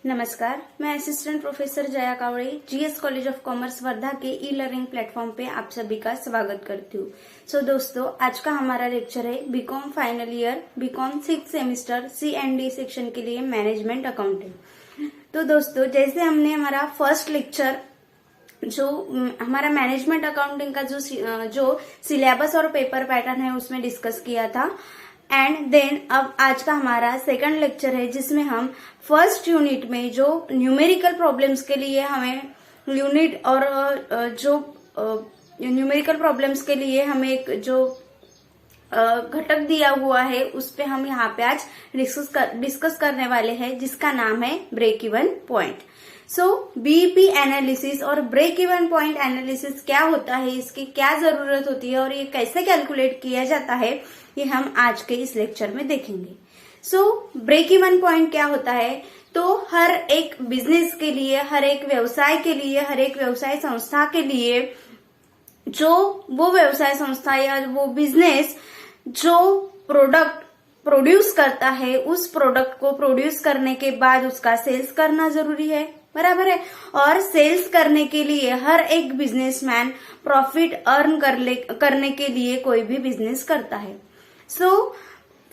नमस्कार, मैं assistant professor Jaya Kawade GS college of commerce Wardha के ई लर्निंग प्लेटफॉर्म पे आप सभी का स्वागत करती हूँ। सो दोस्तों, आज का हमारा लेक्चर है BCom final year BCom 6th semester C&D section के लिए मैनेजमेंट अकाउंटिंग। तो दोस्तों, जैसे हमने हमारा फर्स्ट लेक्चर जो हमारा मैनेजमेंट अकाउंटिंग का जो सिलेबस और पेपर पैटर्न है उसमें डिस्कस किया था, एंड देन अब आज का हमारा सेकंड लेक्चर है जिसमें हम फर्स्ट यूनिट में जो न्यूमेरिकल प्रॉब्लम्स के लिए हमें यूनिट और जो न्यूमेरिकल प्रॉब्लम्स के लिए हमें एक जो घटक दिया हुआ है उस पे हम यहाँ पे आज डिस्कस करने वाले हैं, जिसका नाम है ब्रेक इवन पॉइंट। सो बीईपी एनालिसिस और ब्रेक इवन पॉइंट एनालिसिस क्या होता है, इसकी क्या जरूरत होती है और ये कैसे कैलकुलेट किया जाता है, ये हम आज के इस लेक्चर में देखेंगे। सो ब्रेक इवन पॉइंट क्या होता है, तो हर एक बिजनेस के लिए, हर एक व्यवसाय के लिए, हर एक व्यवसाय संस्था के लिए जो वो व्यवसाय संस्था या वो बिजनेस जो प्रोडक्ट प्रोड्यूस करता है, उस प्रोडक्ट को प्रोड्यूस करने के बाद उसका सेल्स करना जरूरी है, बराबर है। और सेल्स करने के लिए हर एक बिजनेसमैन प्रॉफिट अर्न करने के लिए कोई भी बिजनेस करता है। सो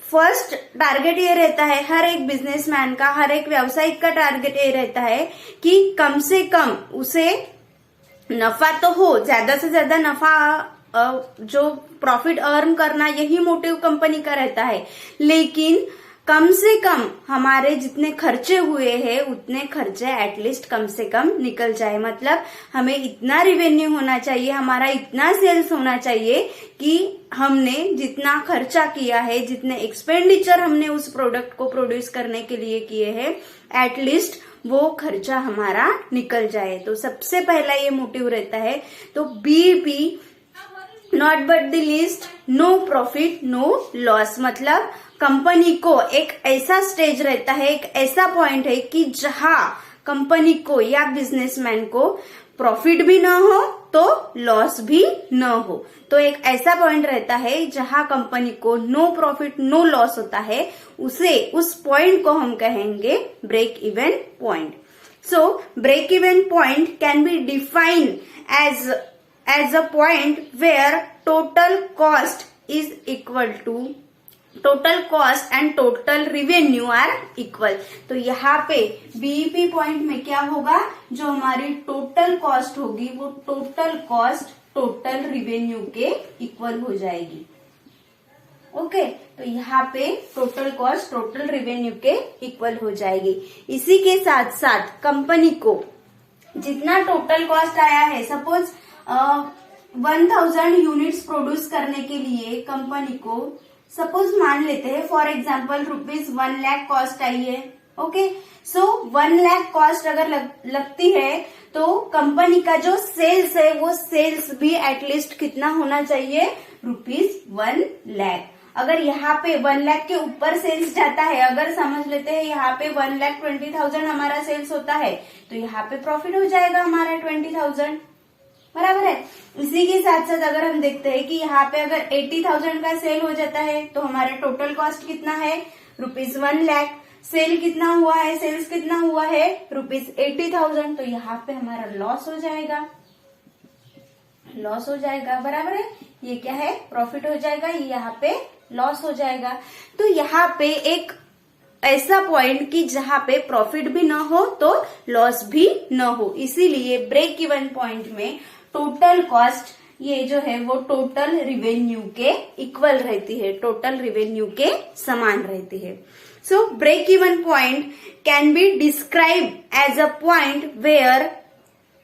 फर्स्ट टारगेट ये रहता है हर एक बिजनेसमैन का, हर एक व्यावसायिक का टारगेट ये रहता है कि कम से कम उसे नफा तो हो, ज्यादा से ज्यादा नफा जो प्रॉफिट अर्न करना, यही मोटिव कंपनी का रहता है। लेकिन कम से कम हमारे जितने खर्चे हुए हैं उतने खर्चे एटलीस्ट कम से कम निकल जाए। मतलब हमें इतना रिवेन्यू होना चाहिए, हमारा इतना सेल्स होना चाहिए कि हमने जितना खर्चा किया है, जितने एक्सपेंडिचर हमने उस प्रोडक्ट को प्रोड्यूस करने के लिए किए हैं, एटलीस्ट वो खर्चा हमारा निकल जाए। तो सबसे पहला ये मोटिव रहता है। तो BEP not but the least, no profit no loss. मतलब कंपनी को एक ऐसा स्टेज रहता है, एक ऐसा पॉइंट है कि जहां कंपनी को या बिजनेसमैन को प्रॉफिट भी ना हो तो लॉस भी न हो। तो एक ऐसा पॉइंट रहता है जहां कंपनी को नो प्रॉफिट नो लॉस होता है, उस पॉइंट को हम कहेंगे break even point. So break even point can be defined as a point where total cost is equal to total cost and total revenue are equal। तो यहाँ पे BEP point में क्या होगा, जो हमारी टोटल कॉस्ट होगी वो टोटल कॉस्ट टोटल रिवेन्यू के इक्वल हो जाएगी। ओके, तो यहाँ पे टोटल कॉस्ट टोटल रिवेन्यू के इक्वल हो जाएगी। इसी के साथ साथ कंपनी को जितना टोटल कॉस्ट आया है, सपोज 1000 यूनिट्स प्रोड्यूस करने के लिए कंपनी को, सपोज मान लेते हैं फॉर एग्जांपल ₹1 लाख कॉस्ट आई है। ओके, सो 1 लाख कॉस्ट अगर लगती है तो कंपनी का जो सेल्स है वो सेल्स भी एटलीस्ट कितना होना चाहिए, ₹1 लाख। अगर यहाँ पे 1 लाख के ऊपर सेल्स जाता है, अगर समझ लेते हैं यहाँ पे 1,20,000 हमारा सेल्स होता है, तो यहाँ पे प्रॉफिट हो जाएगा हमारा 20,000, बराबर है। इसी के साथ साथ अगर हम देखते हैं कि यहाँ पे अगर 80,000 का सेल हो जाता है तो हमारा टोटल कॉस्ट कितना है, ₹1 लाख। सेल कितना हुआ है, सेल्स कितना हुआ है, ₹80,000। तो यहाँ पे हमारा लॉस हो जाएगा, बराबर है। ये क्या है, प्रॉफिट हो जाएगा, ये यहाँ पे लॉस हो जाएगा। तो यहाँ पे एक ऐसा पॉइंट कि जहां पे प्रॉफिट भी ना हो तो लॉस भी ना हो, इसीलिए ब्रेक इवन पॉइंट में टोटल कॉस्ट ये जो है वो टोटल रिवेन्यू के इक्वल रहती है, टोटल रिवेन्यू के समान रहती है। So break even point can be describe as a point where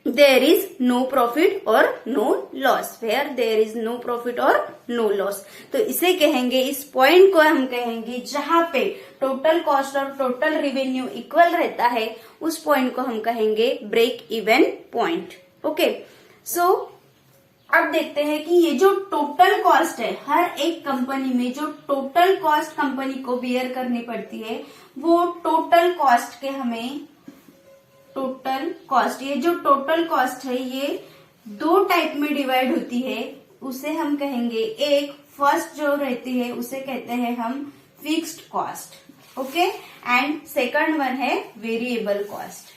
there is no profit or no loss, where there is no profit or no loss। तो इसे कहेंगे, इस पॉइंट को हम कहेंगे जहां पे टोटल कॉस्ट और टोटल रिवेन्यू इक्वल रहता है, उस पॉइंट को हम कहेंगे break even point. Okay, so अब देखते हैं कि ये जो टोटल कॉस्ट है, हर एक कंपनी में जो टोटल कॉस्ट कंपनी को बियर करनी पड़ती है, वो टोटल कॉस्ट के हमें टोटल कॉस्ट, ये जो टोटल कॉस्ट है ये 2 टाइप में डिवाइड होती है। उसे हम कहेंगे, एक फर्स्ट जो रहती है उसे कहते हैं हम fixed cost, okay, and second one है वेरिएबल कॉस्ट,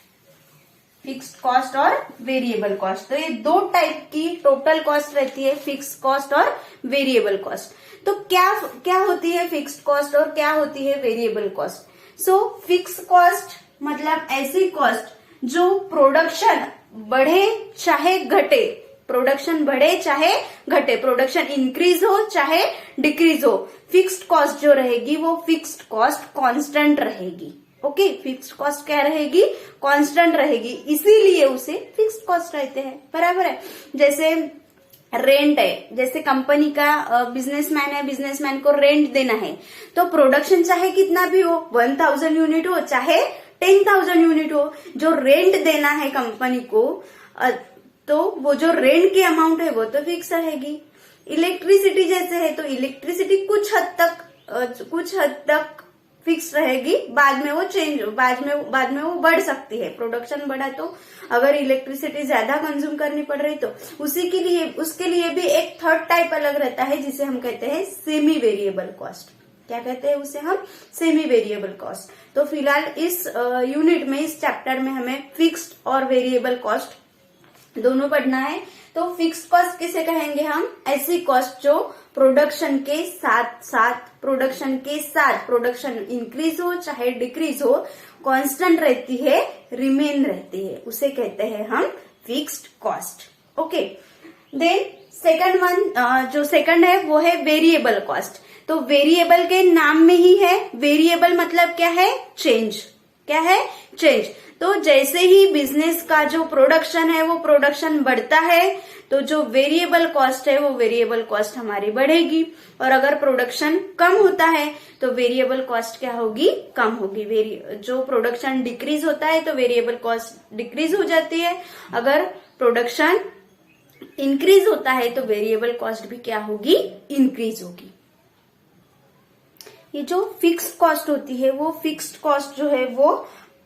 फिक्स्ड कॉस्ट और वेरिएबल कॉस्ट। तो ये दो टाइप की टोटल कॉस्ट रहती है, फिक्स्ड कॉस्ट और वेरिएबल कॉस्ट। तो क्या होती है फिक्स्ड कॉस्ट और क्या होती है वेरिएबल कॉस्ट? सो फिक्स्ड कॉस्ट मतलब ऐसी कॉस्ट जो प्रोडक्शन बढ़े चाहे घटे, प्रोडक्शन बढ़े चाहे घटे, प्रोडक्शन इंक्रीज हो चाहे डिक्रीज हो, फिक्स्ड कॉस्ट जो रहेगी वो फिक्स्ड कॉस्ट कांस्टेंट रहेगी। ओके, फिक्स्ड कॉस्ट क्या रहेगी? कांस्टेंट रहेगी, इसीलिए उसे फिक्स्ड कॉस्ट कहते हैं। बराबर है। जैसे रेंट है, जैसे कंपनी का बिजनेसमैन है, बिजनेसमैन को रेंट देना है, तो प्रोडक्शन चाहे कितना भी हो, 1000 यूनिट हो चाहे 10,000 यूनिट हो, जो रेंट देना है कंपनी को, तो वो जो रेंट की अमाउंट है वो तो फिक्स रहेगी। इलेक्ट्रिसिटी जैसे है, तो इलेक्ट्रिसिटी कुछ हद तक फिक्स रहेगी, बाद में वो बाद में वो बढ़ सकती है। प्रोडक्शन बढ़ा तो अगर इलेक्ट्रिसिटी ज्यादा कंज्यूम करनी पड़ रही तो उसके लिए भी एक थर्ड टाइप अलग रहता है, जिसे हम कहते हैं सेमी वेरिएबल कॉस्ट। क्या कहते हैं उसे हम? Semi variable cost. तो फिलहाल इस यूनिट में, इस चैप्टर में हमें फिक्स्ड और वेरिएबल कॉस्ट दोनों पढ़ना है। तो फिक्स्ड कॉस्ट किसे कहेंगे हम? ऐसी कॉस्ट जो प्रोडक्शन के साथ प्रोडक्शन इंक्रीज हो चाहे डिक्रीज हो, कांस्टेंट रहती है, रिमेन रहती है, उसे कहते हैं हम fixed cost. Okay, then second one, जो सेकंड है वो है वेरिएबल कॉस्ट। तो वेरिएबल के नाम में ही है, वेरिएबल मतलब क्या है? चेंज। क्या है? चेंज। तो जैसे ही बिजनेस का जो प्रोडक्शन है वो प्रोडक्शन बढ़ता है, तो जो वेरिएबल कॉस्ट है वो वेरिएबल कॉस्ट हमारी बढ़ेगी, और अगर प्रोडक्शन कम होता है तो वेरिएबल कॉस्ट क्या होगी? कम होगी। जो प्रोडक्शन डिक्रीज होता है तो वेरिएबल कॉस्ट डिक्रीज हो जाती है, अगर प्रोडक्शन इंक्रीज होता है तो वेरिएबल कॉस्ट भी क्या होगी? इंक्रीज होगी। ये जो फिक्स्ड कॉस्ट होती है, वो फिक्स्ड कॉस्ट जो है वो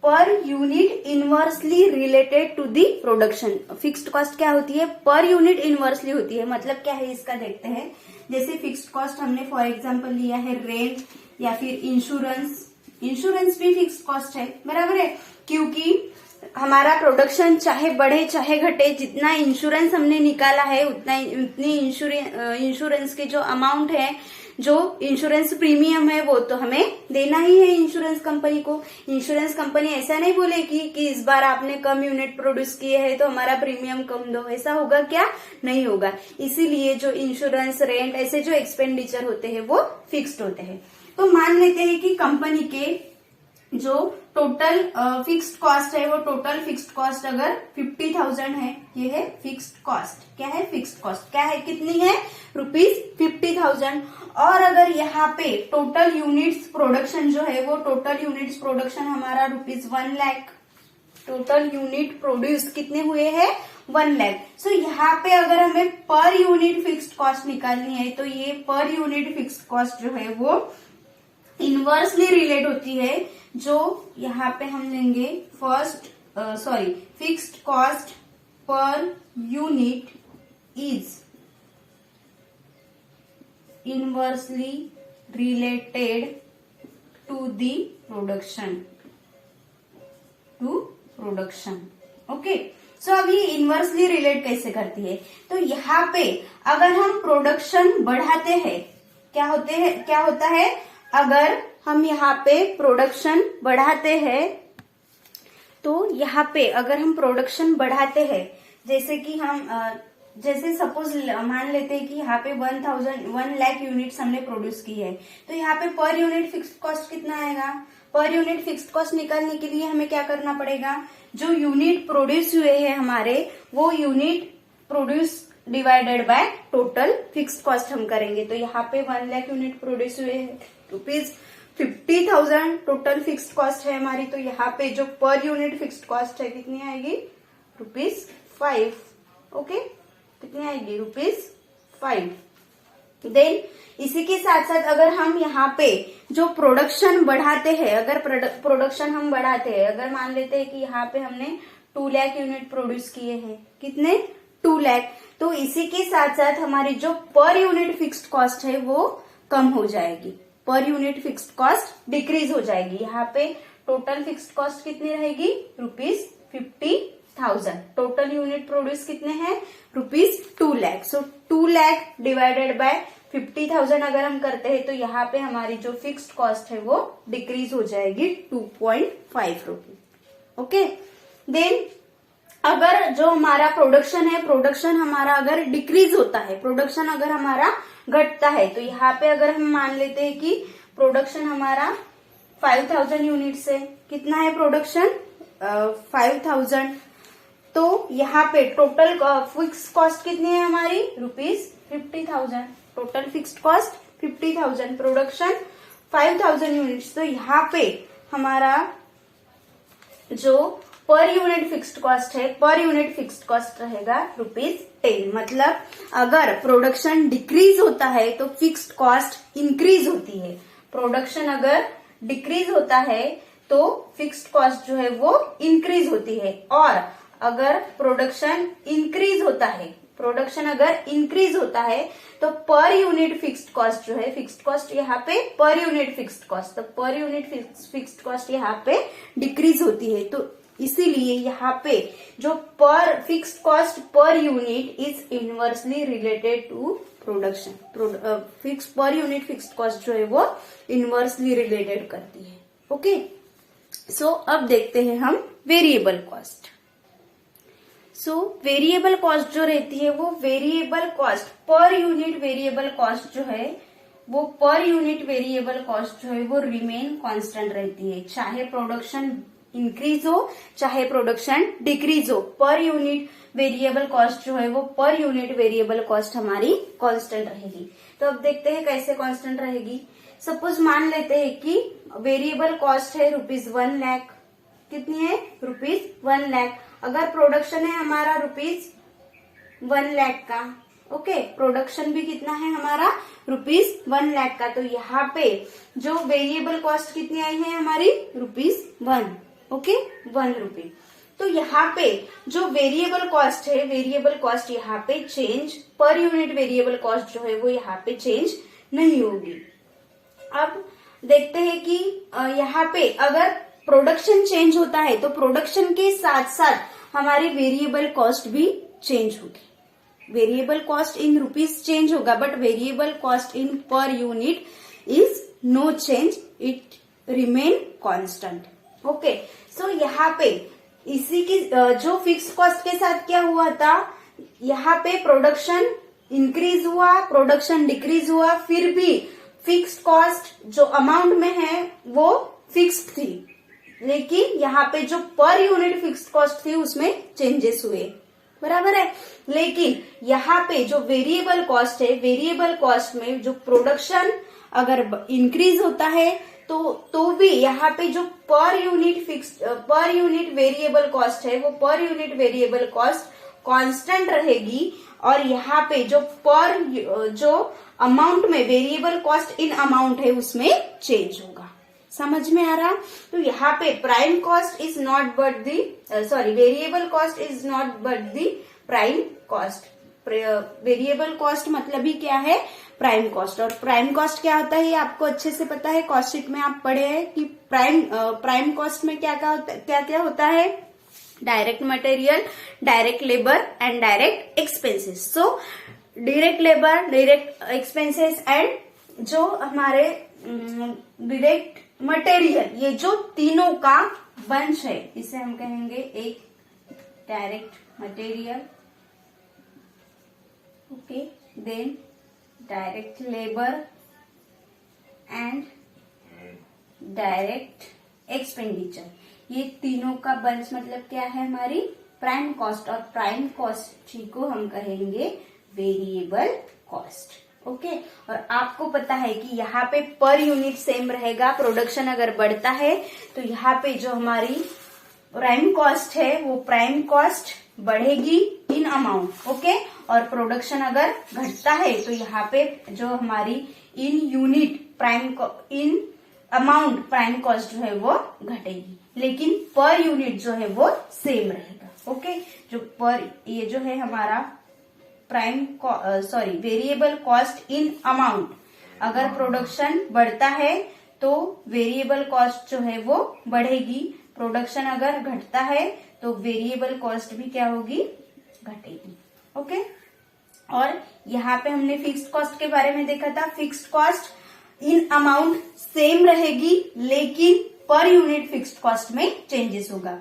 per unit inversely related to the production. Fixed cost क्या होती है? पर यूनिट इनवर्सली होती है। मतलब क्या है इसका देखते हैं। जैसे फिक्स्ड कॉस्ट हमने फॉर एग्जांपल लिया है रेंट या फिर इंश्योरेंस भी फिक्स्ड कॉस्ट है। बराबर है, क्योंकि हमारा प्रोडक्शन चाहे बढ़े चाहे घटे, जितना इंश्योरेंस हमने निकाला है उतनी इंश्योरेंस की जो अमाउंट है, जो इंश्योरेंस प्रीमियम है, वो तो हमें देना ही है इंश्योरेंस कंपनी को। इंश्योरेंस कंपनी ऐसा नहीं बोलेगी कि इस बार आपने कम यूनिट प्रोड्यूस किए हैं तो हमारा प्रीमियम कम दो, ऐसा होगा क्या? नहीं होगा। इसीलिए जो इंश्योरेंस, रेंट, ऐसे जो एक्सपेंडिचर होते हैं वो फिक्स्ड होते हैं। तो मान लेते हैं कि कंपनी के जो टोटल फिक्स्ड कॉस्ट है, वो टोटल फिक्स्ड कॉस्ट अगर 50,000 है, ये है फिक्स्ड कॉस्ट। क्या है? फिक्स्ड कॉस्ट क्या है? कितनी है? ₹50,000। और अगर यहाँ पे टोटल यूनिट्स प्रोडक्शन जो है, वो टोटल यूनिट्स प्रोडक्शन हमारा ₹1 लाख, टोटल यूनिट प्रोड्यूस कितने हुए हैं? 1 लाख। सो यहाँ पे अगर हमें पर यूनिट फिक्स्ड कॉस्ट निकालनी है, तो ये पर यूनिट फिक्स्ड कॉस्ट जो है वो इनवर्सली रिलेट होती है, जो यहाँ पे हम लेंगे fixed cost per unit is inversely related to the production, okay. So अब ये इनवर्सली रिलेट कैसे करती है? तो यहाँ पे अगर हम प्रोडक्शन बढ़ाते हैं, क्या होता है? अगर हम यहाँ पे प्रोडक्शन बढ़ाते हैं, तो यहाँ पे अगर हम प्रोडक्शन बढ़ाते हैं, जैसे कि हम जैसे सपोज मान लेते हैं कि यहाँ पे 1 लाख यूनिट्स हमने प्रोड्यूस की है, तो यहाँ पे पर यूनिट फिक्स्ड कॉस्ट कितना आएगा? पर यूनिट फिक्स्ड कॉस्ट निकालने के लिए हमें क्या करना पड़ेगा? जो यूनिट प्रोड्यूस हुए हैं हमारे, वो unit produce divided by total fixed cost हम करेंगे। तो यहाँ पे 1 लाख यूनिट प्रोड्यूस हुए हैं, ₹50,000 टोटल फिक्स्ड कॉस्ट है हमारी। तो यहाँ पे जो पर यूनिट फिक्स्ड कॉस्ट है कितनी आएगी? ₹5। ओके, कितनी आएगी? ₹5। देन इसी के साथ साथ अगर हम यहाँ पे जो प्रोडक्शन बढ़ाते हैं, अगर प्रोडक्शन हम बढ़ाते हैं, अगर मान लेते हैं कि यहाँ पे हमने 2 लाख यूनिट प्रोड्यूस किए हैं, कितने? 2 लाख। तो इसी के साथ साथ हमारी जो पर यूनिट फिक्स्ड कॉस्ट है वो कम हो जाएगी। पर यूनिट फिक्स्ड कॉस्ट डिक्रीज हो जाएगी। यहाँ पे टोटल फिक्स्ड कॉस्ट कितनी रहेगी, ₹50,000। टोटल यूनिट प्रोड्यूस कितने हैं, ₹2 लाख। सो 2 लाख डिवाइडेड बाय 50,000 अगर हम करते हैं तो यहाँ पे हमारी जो फिक्स्ड कॉस्ट है वो डिक्रीज हो जाएगी 2.5 रुपीज। ओके, देन अगर जो हमारा प्रोडक्शन है, प्रोडक्शन हमारा अगर डिक्रीज होता है, प्रोडक्शन अगर हमारा घटता है, तो यहाँ पे अगर हम मान लेते हैं कि प्रोडक्शन हमारा 5,000 यूनिट्स है, कितना है प्रोडक्शन 5,000, तो यहाँ पे टोटल फिक्स कॉस्ट कितनी है हमारी, ₹50,000। Total fixed cost 50,000, production 5,000 units, तो यहाँ पे हमारा जो पर यूनिट फिक्स्ड कॉस्ट है, पर यूनिट फिक्स्ड कॉस्ट रहेगा ₹10। मतलब अगर प्रोडक्शन डिक्रीज होता है तो फिक्स्ड कॉस्ट इंक्रीज होती है, प्रोडक्शन अगर डिक्रीज होता है तो फिक्स्ड कॉस्ट जो है वो इंक्रीज होती है, और अगर प्रोडक्शन इंक्रीज होता है, प्रोडक्शन अगर इंक्रीज होता है तो पर यूनिट फिक्स्ड कॉस्ट जो है, फिक्स्ड कॉस्ट यहाँ पे पर यूनिट फिक्स्ड कॉस्ट, तो पर यूनिट फिक्स्ड कॉस्ट यहाँ पे डिक्रीज होती है। तो इसीलिए यहाँ पे जो per fixed cost per unit is inversely related to production. Fix per unit fixed cost जो है वो इनवर्सली रिलेटेड करती है। ओके, सो अब देखते हैं हम variable cost. So variable cost जो रहती है वो variable cost per unit variable cost जो है वो पर यूनिट वेरिएबल कॉस्ट जो है वो रिमेन कांस्टेंट रहती है, चाहे प्रोडक्शन इंक्रीज हो चाहे प्रोडक्शन डिक्रीज हो, पर यूनिट वेरिएबल कॉस्ट जो है वो पर यूनिट वेरिएबल कॉस्ट हमारी कांस्टेंट रहेगी। तो अब देखते हैं कैसे कांस्टेंट रहेगी। सपोज मान लेते हैं कि वेरिएबल कॉस्ट है ₹1 लाख, कितनी है ₹1 लाख। अगर प्रोडक्शन है हमारा ₹1 लाख का, ओके, प्रोडक्शन भी कितना है हमारा ₹1 लाख का, तो यहाँ पे जो वेरिएबल कॉस्ट कितनी आई है हमारी ₹1, ओके, ₹1। तो यहाँ पे जो वेरिएबल कॉस्ट है, वेरिएबल कॉस्ट यहाँ पे change, per unit variable cost जो है वो यहाँ पे चेंज नहीं होगी। अब देखते हैं कि यहाँ पे अगर प्रोडक्शन चेंज होता है तो प्रोडक्शन के साथ साथ हमारी वेरिएबल कॉस्ट भी चेंज होगी। Variable cost in rupees change होगा, but variable cost in per unit is no change, it remain constant. Okay, so यहाँ पे इसी की जो फिक्स कॉस्ट के साथ क्या हुआ था, यहाँ पे प्रोडक्शन इंक्रीज हुआ, प्रोडक्शन डिक्रीज हुआ, फिर भी फिक्स्ड कॉस्ट जो अमाउंट में है वो फिक्स्ड थी, लेकिन यहाँ पे जो पर यूनिट फिक्स्ड कॉस्ट थी उसमें चेंजेस हुए, बराबर है। लेकिन यहाँ पे जो वेरिएबल कॉस्ट है, वेरिएबल कॉस्ट में जो प्रोडक्शन अगर इंक्रीज होता है तो भी यहाँ पे जो पर यूनिट वेरिएबल कॉस्ट है वो per unit variable cost constant रहेगी, और यहाँ पे जो अमाउंट में वेरिएबल कॉस्ट इन अमाउंट है उसमें चेंज होगा। समझ में आ रहा? तो यहाँ पे prime cost is not but the variable cost is not but the prime cost. Variable cost मतलब ही क्या है, प्राइम कॉस्ट। और प्राइम कॉस्ट क्या होता है ये आपको अच्छे से पता है, कॉस्ट शीट में आप पढ़े हैं कि प्राइम कॉस्ट में क्या क्या होता है, direct material, direct labour and direct expenses. So direct labour, direct expenses and जो हमारे डायरेक्ट मटेरियल, ये जो तीनों का बंच है इसे हम कहेंगे एक direct material, okay, then direct labour and direct expenditure. ये तीनों का बंच मतलब क्या है, हमारी प्राइम कॉस्ट, और प्राइम कॉस्ट को हम कहेंगे वेरिएबल कॉस्ट। ओके, और आपको पता है कि यहाँ पे पर यूनिट सेम रहेगा, प्रोडक्शन अगर बढ़ता है तो यहाँ पे जो हमारी प्राइम कॉस्ट है वो प्राइम कॉस्ट बढ़ेगी इन अमाउंट, ओके, और प्रोडक्शन अगर घटता है तो यहाँ पे जो हमारी in unit in amount prime cost जो है वो घटेगी, लेकिन पर यूनिट जो है वो सेम रहेगा। ओके, ये जो है हमारा वेरिएबल कॉस्ट इन अमाउंट, अगर प्रोडक्शन बढ़ता है तो वेरिएबल कॉस्ट जो है वो बढ़ेगी, प्रोडक्शन अगर घटता है तो वेरिएबल कॉस्ट भी क्या होगी, घटेगी। ओके, और यहाँ पे हमने फिक्स्ड कॉस्ट के बारे में देखा था। Fixed cost in amount same रहेगी, लेकिन पर यूनिट फिक्स्ड कॉस्ट में चेंजेस होगा।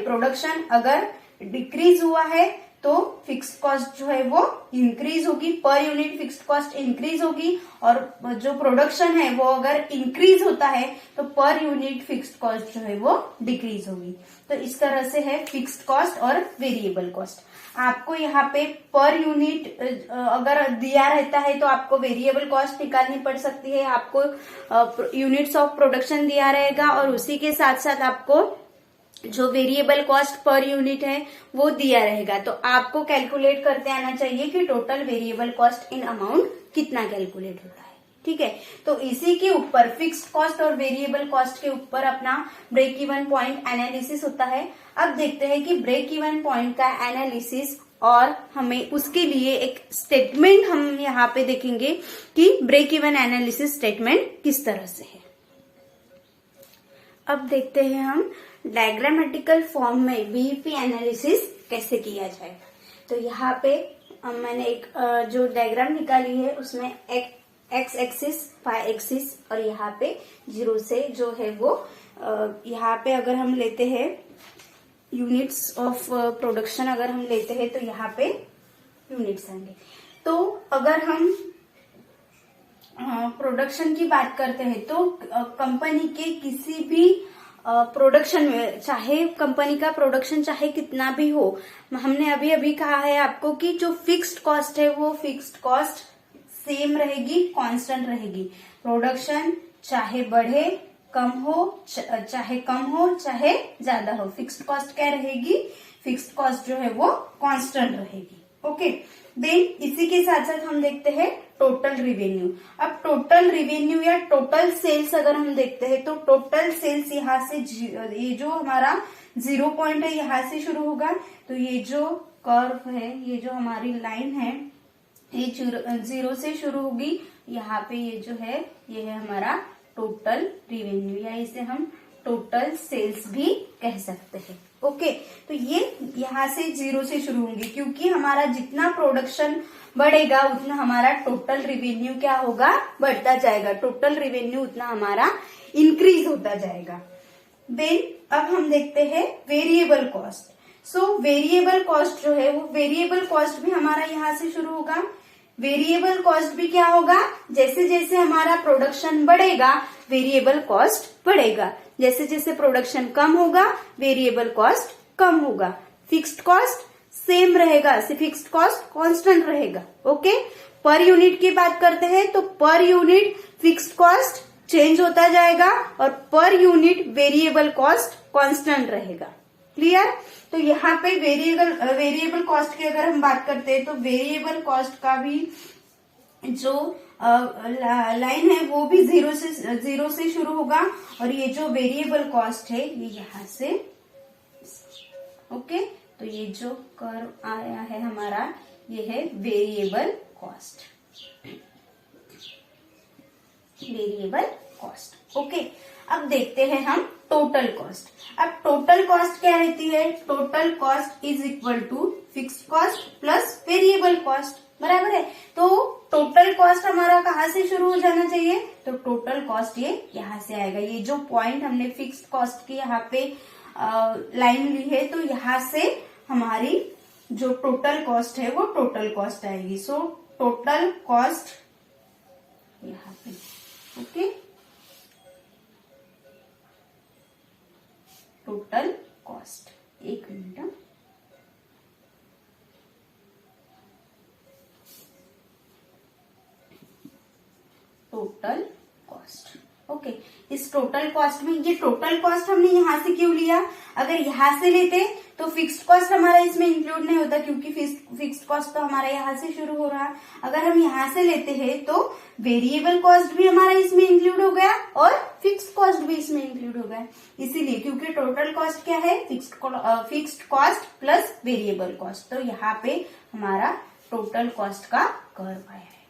प्रोडक्शन अगर डिक्रीज हुआ है तो फिक्स्ड कॉस्ट जो है वो इंक्रीज होगी, पर यूनिट फिक्स्ड कॉस्ट इंक्रीज होगी, और जो प्रोडक्शन है वो अगर इंक्रीज होता है तो पर यूनिट फिक्स्ड कॉस्ट जो है वो डिक्रीज होगी। तो इस तरह से है फिक्स्ड कॉस्ट और वेरिएबल कॉस्ट। आपको यहाँ पे पर यूनिट अगर दिया रहता है तो आपको वेरिएबल कॉस्ट निकालनी पड़ सकती है, आपको यूनिट्स ऑफ प्रोडक्शन दिया रहेगा और उसी के साथ साथ आपको जो वेरिएबल कॉस्ट पर यूनिट है वो दिया रहेगा। तो आपको कैलकुलेट करते आना चाहिए कि total variable cost in amount कितना कैलकुलेट होता है। ठीक है, तो इसी के ऊपर फिक्स्ड कॉस्ट और वेरिएबल कॉस्ट के ऊपर अपना ब्रेक इवन पॉइंट एनालिसिस होता है। अब देखते हैं कि ब्रेक इवन पॉइंट का एनालिसिस, और हमें उसके लिए एक स्टेटमेंट हम यहाँ पे देखेंगे कि ब्रेक इवन एनालिसिस स्टेटमेंट किस तरह से है। अब देखते हैं हम डायग्रामेटिकल फॉर्म में बीईपी एनालिसिस कैसे किया जाए। तो यहाँ पे मैंने एक जो डायग्राम निकाली है उसमें एक्स एक्सिस, वाई एक्सिस और यहाँ पे 0 से जो है वो यहाँ पे अगर हम लेते हैं यूनिट्स ऑफ प्रोडक्शन अगर हम लेते हैं तो यहाँ पे यूनिट्स आएंगे। तो अगर हम प्रोडक्शन की बात करते हैं तो कंपनी के किसी भी प्रोडक्शन में, चाहे कंपनी का प्रोडक्शन चाहे कितना भी हो, हमने अभी अभी कहा है आपको कि जो फिक्स्ड कॉस्ट है वो फिक्स्ड कॉस्ट सेम रहेगी, कांस्टेंट रहेगी। प्रोडक्शन चाहे बढ़े, कम हो, चाहे कम हो, चाहे ज्यादा हो, फिक्स्ड कॉस्ट क्या रहेगी, फिक्स्ड कॉस्ट जो है वो कांस्टेंट रहेगी। ओके, देन इसी के साथ साथ हम देखते हैं टोटल रिवेन्यू। अब टोटल रिवेन्यू या टोटल सेल्स अगर हम देखते हैं तो टोटल सेल्स यहाँ से ये जो हमारा 0 पॉइंट है यहाँ से शुरू होगा। तो ये जो कर्व है, ये जो हमारी लाइन है, ये 0 से शुरू होगी। यहाँ पे ये जो है ये है हमारा टोटल रिवेन्यू, या इसे हम टोटल सेल्स भी कह सकते हैं। ओके, तो ये यहाँ से 0 से शुरू होंगे, क्योंकि हमारा जितना प्रोडक्शन बढ़ेगा उतना हमारा टोटल रिवेन्यू क्या होगा, बढ़ता जाएगा। टोटल रिवेन्यू उतना हमारा इंक्रीज होता जाएगा। देन अब हम देखते हैं variable cost. So variable cost जो है वो वेरिएबल कॉस्ट भी हमारा यहाँ से शुरू होगा। वेरिएबल कॉस्ट भी क्या होगा, जैसे जैसे हमारा प्रोडक्शन बढ़ेगा वेरिएबल कॉस्ट बढ़ेगा, जैसे जैसे प्रोडक्शन कम होगा वेरिएबल कॉस्ट कम होगा। फिक्स्ड कॉस्ट सेम रहेगा, फिक्स्ड कॉस्ट कांस्टेंट रहेगा। ओके, पर यूनिट की बात करते हैं तो पर यूनिट फिक्स्ड कॉस्ट चेंज होता जाएगा और per unit variable cost constant रहेगा। क्लियर? तो यहाँ पे वेरिएबल कॉस्ट की अगर हम बात करते हैं तो वेरिएबल कॉस्ट का भी जो लाइन है वो भी 0 से शुरू होगा, और ये जो वेरिएबल कॉस्ट है ये यहाँ से, ओके, तो ये जो कर्व आया है हमारा ये है variable cost, variable cost. Okay, अब देखते हैं हम टोटल कॉस्ट। अब टोटल कॉस्ट क्या रहती है, total cost is equal to fixed cost plus variable cost, बराबर है। तो टोटल कॉस्ट हमारा कहाँ से शुरू हो जाना चाहिए, तो टोटल कॉस्ट ये यहाँ से आएगा। ये जो पॉइंट हमने फिक्स्ड कॉस्ट की यहाँ पे लाइन ली है तो यहाँ से हमारी जो टोटल कॉस्ट है वो टोटल कॉस्ट आएगी। सो टोटल कॉस्ट यहाँ पे, ओके, टोटल कॉस्ट, एक मिनट, टोटल कॉस्ट। ओके, इस टोटल कॉस्ट में ये टोटल कॉस्ट हमने यहाँ से क्यों लिया, अगर यहाँ से लेते तो फिक्स्ड कॉस्ट हमारा इसमें इंक्लूड नहीं होता, क्योंकि फिक्स्ड कॉस्ट तो हमारा यहाँ से शुरू हो रहा है। अगर हम यहाँ से लेते हैं तो वेरिएबल कॉस्ट भी हमारा इसमें इंक्लूड हो गया और फिक्स्ड कॉस्ट भी इसमें इंक्लूड हो गया, इसीलिए, क्योंकि टोटल कॉस्ट क्या है, fixed cost plus variable cost. तो यहाँ पे हमारा टोटल कॉस्ट का कर्व आया है।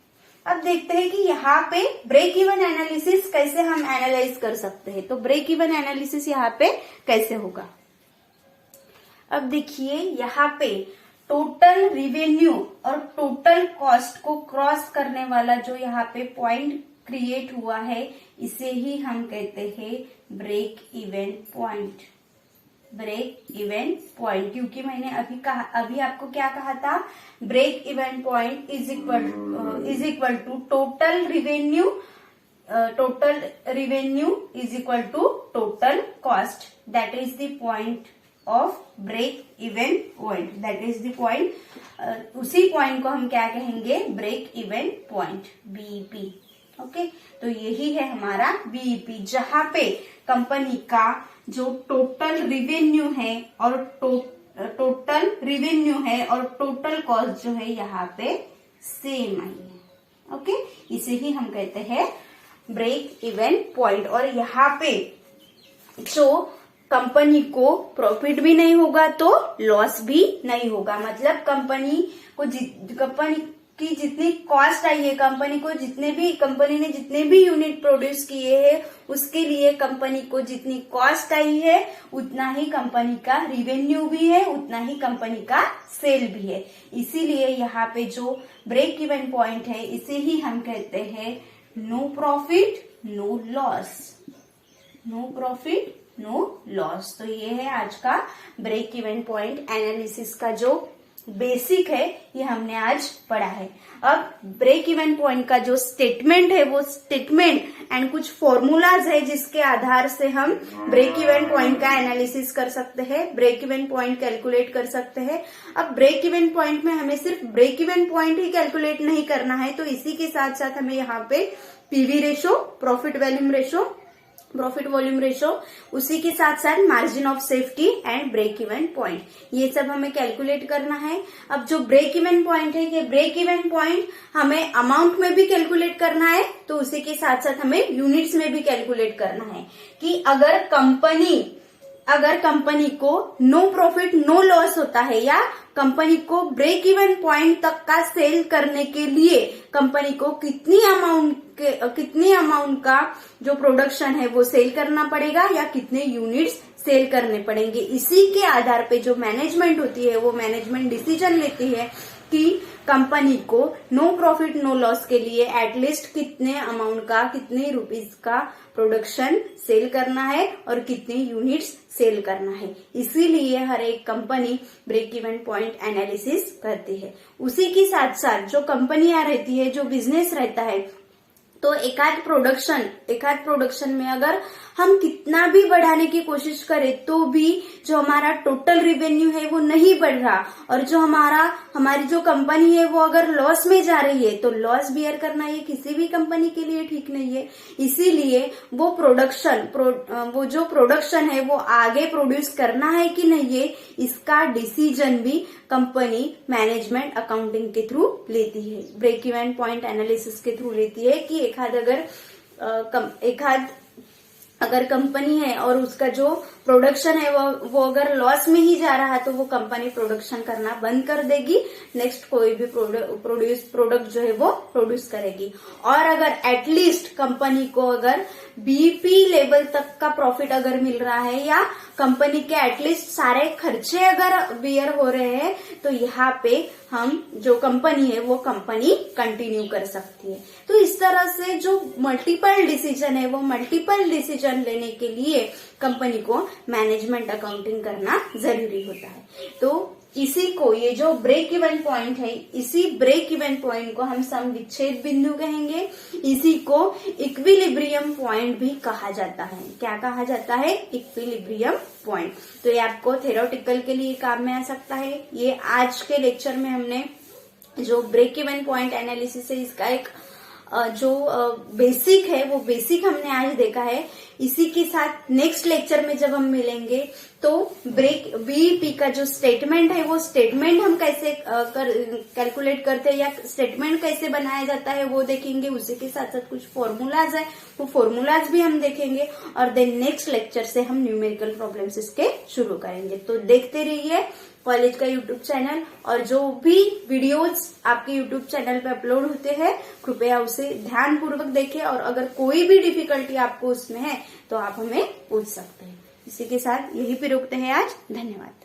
अब देखते हैं कि यहाँ पे ब्रेक इवन एनालिसिस कैसे हम एनालाइज कर सकते हैं। तो ब्रेक इवन एनालिसिस यहाँ पे कैसे होगा, अब देखिए यहाँ पे टोटल रिवेन्यू और टोटल कॉस्ट को क्रॉस करने वाला जो यहाँ पे पॉइंट क्रिएट हुआ है, इसे ही हम कहते हैं break even point. Break even point, क्योंकि मैंने अभी आपको क्या कहा था, break even point is equal to total revenue is equal to total cost, that is the point of break even point, that is the point. उसी point को हम क्या कहेंगे, break even point, BEP. Okay, तो यही है हमारा BEP, जहां पे कंपनी का जो टोटल रिवेन्यू है और टोटल कॉस्ट जो है यहाँ पे सेम आई है। ओके, इसे ही हम कहते हैं ब्रेक इवन पॉइंट। और यहाँ पे जो कंपनी को प्रॉफिट भी नहीं होगा तो लॉस भी नहीं होगा, मतलब कंपनी की जितनी कॉस्ट आई है, कंपनी ने जितने भी यूनिट प्रोड्यूस किए हैं, उसके लिए कंपनी को जितनी कॉस्ट आई है उतना ही कंपनी का रिवेन्यू भी है, उतना ही कंपनी का सेल भी है। इसीलिए यहाँ पे जो ब्रेक इवन पॉइंट है, इसे ही हम कहते हैं no profit no loss, no profit no loss. तो ये है आज का ब्रेक इवन पॉइंट एनालिसिस का जो बेसिक है, ये हमने आज पढ़ा है। अब ब्रेक इवन पॉइंट का जो स्टेटमेंट है, वो स्टेटमेंट एंड कुछ फॉर्मूलाज है जिसके आधार से हम ब्रेक इवन पॉइंट का एनालिसिस कर सकते हैं, ब्रेक इवन पॉइंट कैलकुलेट कर सकते हैं। अब ब्रेक इवन पॉइंट में हमें सिर्फ ब्रेक इवन पॉइंट ही कैलकुलेट नहीं करना है, तो इसी के साथ साथ हमें यहाँ पे PV ratio, profit volume ratio, उसी के साथ साथ margin of safety and break even point, ये सब हमें कैलकुलेट करना है। अब जो ब्रेक इवन पॉइंट है, ये ब्रेक इवन पॉइंट हमें अमाउंट में भी कैलकुलेट करना है, तो उसी के साथ साथ हमें यूनिट्स में भी कैलकुलेट करना है कि अगर कंपनी को नो प्रॉफिट नो लॉस होता है, या कंपनी को ब्रेक इवन पॉइंट तक का सेल करने के लिए कंपनी को कितनी अमाउंट का जो प्रोडक्शन है वो सेल करना पड़ेगा, या कितने यूनिट्स सेल करने पड़ेंगे, इसी के आधार पे जो मैनेजमेंट होती है वो मैनेजमेंट डिसीजन लेती है कि कंपनी को नो प्रॉफिट नो लॉस के लिए एटलीस्ट कितने अमाउंट का, कितने रुपीस का प्रोडक्शन सेल करना है और कितने यूनिट्स सेल करना है। इसीलिए हर एक company break even point analysis करती है। उसी के साथ साथ जो कंपनियां रहती है, जो बिजनेस रहता है, तो एकाध प्रोडक्शन में अगर हम कितना भी बढ़ाने की कोशिश करें तो भी जो हमारा टोटल रिवेन्यू है वो नहीं बढ़ रहा, और जो हमारी जो कंपनी है वो अगर लॉस में जा रही है, तो लॉस बियर करना ये किसी भी कंपनी के लिए ठीक नहीं है। इसीलिए वो जो प्रोडक्शन है वो आगे प्रोड्यूस करना है कि नहीं है, इसका डिसीजन भी कंपनी मैनेजमेंट अकाउंटिंग के थ्रू लेती है, ब्रेक इवन पॉइंट एनालिसिस के थ्रू लेती है कि अगर कंपनी है और उसका जो प्रोडक्शन है वो अगर लॉस में ही जा रहा है, तो वो कंपनी प्रोडक्शन करना बंद कर देगी, नेक्स्ट कोई भी प्रोडक्ट जो है वो प्रोड्यूस करेगी। और अगर एटलीस्ट कंपनी को अगर बीईपी लेवल तक का प्रॉफिट अगर मिल रहा है, या कंपनी के एटलीस्ट सारे खर्चे अगर बियर हो रहे हैं, तो यहाँ पे हम जो कंपनी है वो कंपनी कंटिन्यू कर सकती है। तो इस तरह से जो मल्टीपल डिसीजन है, वो मल्टीपल डिसीजन लेने के लिए कंपनी को मैनेजमेंट अकाउंटिंग करना जरूरी होता है। तो इसी को, ये जो ब्रेक इवन पॉइंट है, इसी ब्रेक इवन पॉइंट को हम सम विच्छेद बिंदु कहेंगे, इसी को इक्विलिब्रियम पॉइंट भी कहा जाता है। क्या कहा जाता है? Equilibrium point. तो ये आपको थ्योरेटिकल के लिए काम में आ सकता है। ये आज के लेक्चर में हमने जो ब्रेक इवन पॉइंट एनालिसिस है, इसका एक जो बेसिक है वो बेसिक हमने आज देखा है। इसी के साथ नेक्स्ट लेक्चर में जब हम मिलेंगे तो बीईपी का जो स्टेटमेंट है वो स्टेटमेंट हम कैसे कैलकुलेट करते हैं या स्टेटमेंट कैसे बनाया जाता है वो देखेंगे। उसी के साथ साथ कुछ फॉर्मूलाज है, वो फॉर्मूलाज भी हम देखेंगे और देन नेक्स्ट लेक्चर से हम न्यूमेरिकल प्रॉब्लम्स इसके शुरू करेंगे। तो देखते रहिए कॉलेज का यूट्यूब चैनल, और जो भी वीडियोज आपके यूट्यूब चैनल पे अपलोड होते हैं कृपया उसे ध्यान पूर्वक देखें, और अगर कोई भी डिफिकल्टी आपको उसमें है तो आप हमें पूछ सकते हैं। इसी के साथ यही पे रोकते हैं आज। धन्यवाद।